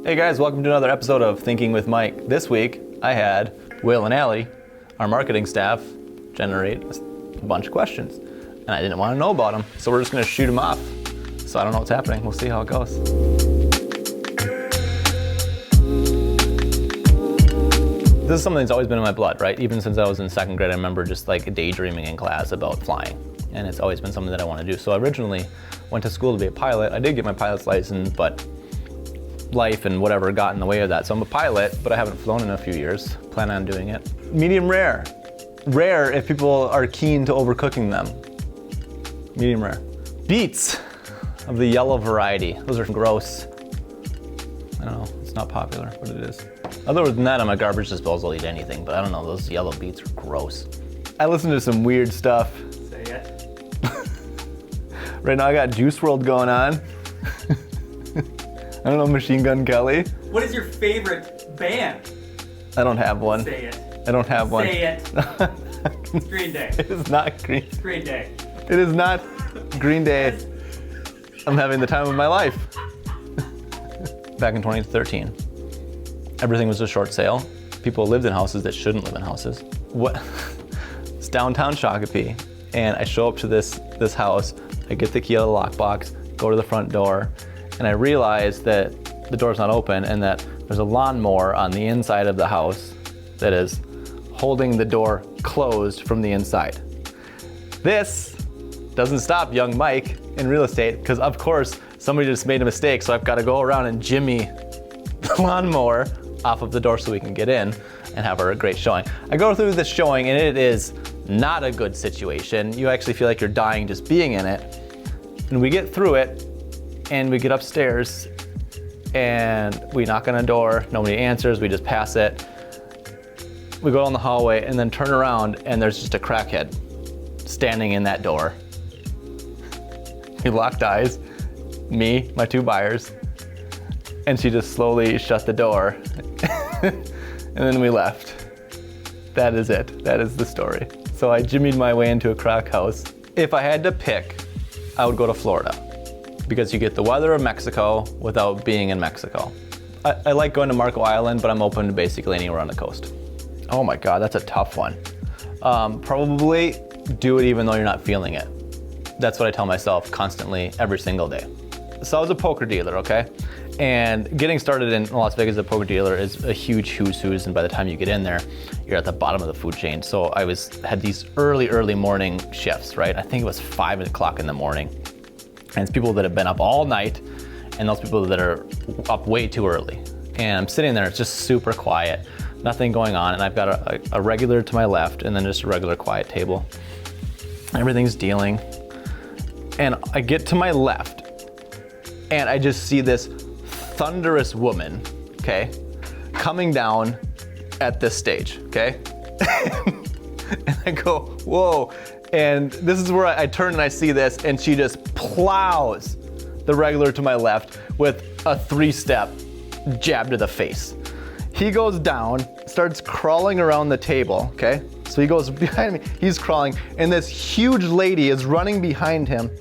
Hey guys, welcome to another episode of Thinking with Mike. This week, I had Will and Allie, our marketing staff, generate a bunch of questions. And I didn't want to know about them, so we're just gonna shoot them off. So I don't know what's happening. We'll see how it goes. This is something that's always been in my blood, right? Even since I was in second grade, I remember just like daydreaming in class about flying. And it's always been something that I want to do. So I originally went to school to be a pilot. I did get my pilot's license, but life and whatever got in the way of that. So I'm a pilot, but I haven't flown in a few years. Plan on doing it. Medium rare. Rare if people are keen to overcooking them. Medium rare. Beets of the yellow variety. Those are gross. I don't know, it's not popular, but it is. Other than that, I'm a garbage disposal, I'll eat anything, but I don't know, those yellow beets are gross. I listen to some weird stuff. Say it. Right now I got Juice WRLD going on. I don't know, Machine Gun Kelly. What is your favorite band? I don't have one. Say it. I don't have one. Say it. It's Green Day. It is not Green. Green Day. It is not Green Day. I'm having the time of my life. Back in 2013, everything was a short sale. People lived in houses that shouldn't live in houses. What? It's downtown Shakopee, and I show up to this house. I get the key out of the lockbox, go to the front door, and I realize that the door's not open and that there's a lawnmower on the inside of the house that is holding the door closed from the inside. This doesn't stop young Mike in real estate, because of course somebody just made a mistake, so I've got to go around and jimmy the lawnmower off of the door so we can get in and have a great showing. I go through this showing and it is not a good situation. You actually feel like you're dying just being in it. And we get through it and we get upstairs and we knock on a door, nobody answers, we just pass it. We go down the hallway and then turn around and there's just a crackhead standing in that door. We locked eyes, me, my two buyers, and she just slowly shut the door and then we left. That is it, that is the story. So I jimmied my way into a crack house. If I had to pick, I would go to Florida because you get the weather of Mexico without being in Mexico. I like going to Marco Island, but I'm open to basically anywhere on the coast. Oh my God, that's a tough one. Probably do it even though you're not feeling it. That's what I tell myself constantly every single day. So I was a poker dealer, okay? And getting started in Las Vegas as a poker dealer is a huge who's, and by the time you get in there, you're at the bottom of the food chain. So I had these early morning shifts, right? I think it was 5 o'clock in the morning. And it's people that have been up all night and those people that are up way too early. And I'm sitting there, it's just super quiet, nothing going on. And I've got a regular to my left and then just a regular quiet table. Everything's dealing. And I get to my left and I just see this thunderous woman, okay, coming down at this stage, okay? And I go, whoa. And this is where I turn and I see this and she just plows the regular to my left with a 3-step jab to the face. He goes down, starts crawling around the table, okay? So he goes behind me, he's crawling, and this huge lady is running behind him.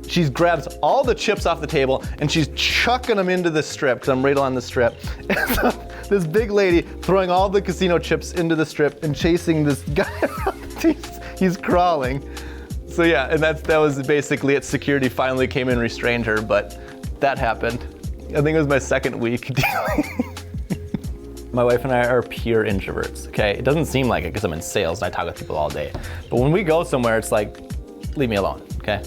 She grabs all the chips off the table and she's chucking them into the strip, because I'm right on the strip. And so this big lady throwing all the casino chips into the strip and chasing this guy around. He's crawling. So yeah, and that was basically it. Security finally came and restrained her, but that happened. I think it was my second week dealing. My wife and I are pure introverts, okay? It doesn't seem like it because I'm in sales and I talk with people all day. But when we go somewhere, it's like, leave me alone, okay?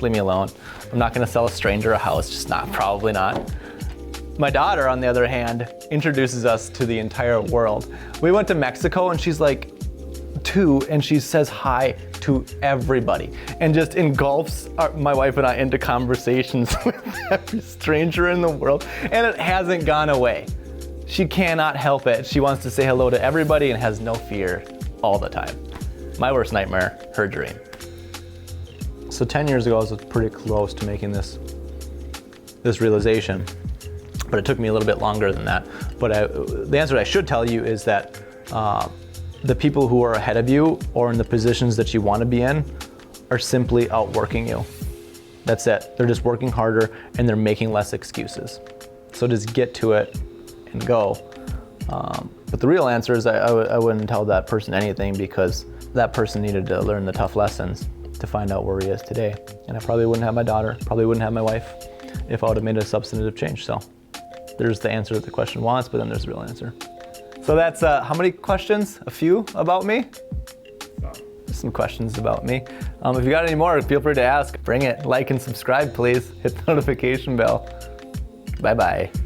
Leave me alone. I'm not gonna sell a stranger a house, just not, probably not. My daughter, on the other hand, introduces us to the entire world. We went to Mexico and she's like 2 and she says hi to everybody and just engulfs my wife and I into conversations with every stranger in the world, and it hasn't gone away. She cannot help it. She wants to say hello to everybody and has no fear all the time. My worst nightmare, her dream. So 10 years ago, I was pretty close to making this realization, but it took me a little bit longer than that. But the answer I should tell you is that the people who are ahead of you or in the positions that you want to be in are simply outworking you. That's it. They're just working harder and they're making less excuses. So just get to it, and go. But the real answer is I wouldn't tell that person anything, because that person needed to learn the tough lessons to find out where he is today. And I probably wouldn't have my daughter, probably wouldn't have my wife if I would have made a substantive change. So there's the answer that the question wants, but then there's the real answer. So that's how many questions? A few about me? Some questions about me. If you got any more, feel free to ask. Bring it. Like and subscribe, please. Hit the notification bell. Bye-bye.